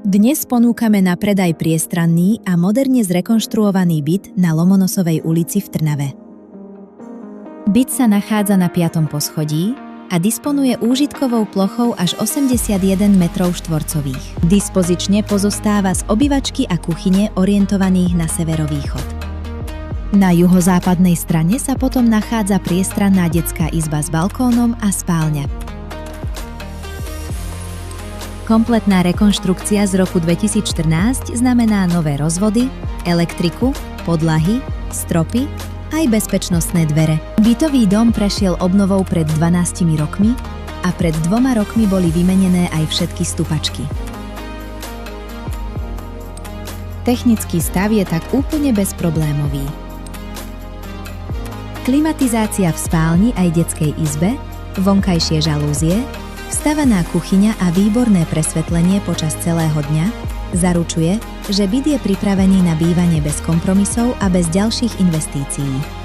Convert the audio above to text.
Dnes ponúkame na predaj priestranný a moderne zrekonštruovaný byt na Lomonosovej ulici v Trnave. Byt sa nachádza na 5. poschodí a disponuje úžitkovou plochou až 81 m². Dispozične pozostáva z obývačky a kuchyne orientovaných na severovýchod. Na juhozápadnej strane sa potom nachádza priestranná detská izba s balkónom a spálňa. Kompletná rekonštrukcia z roku 2014 znamená nové rozvody, elektriku, podlahy, stropy aj bezpečnostné dvere. Bytový dom prešiel obnovou pred 12 rokmi a pred 2 rokmi boli vymenené aj všetky stupačky. Technický stav je tak úplne bezproblémový. Klimatizácia v spálni aj detskej izbe, vonkajšie žalúzie, vstavaná kuchyňa a výborné presvetlenie počas celého dňa zaručuje, že byt je pripravený na bývanie bez kompromisov a bez ďalších investícií.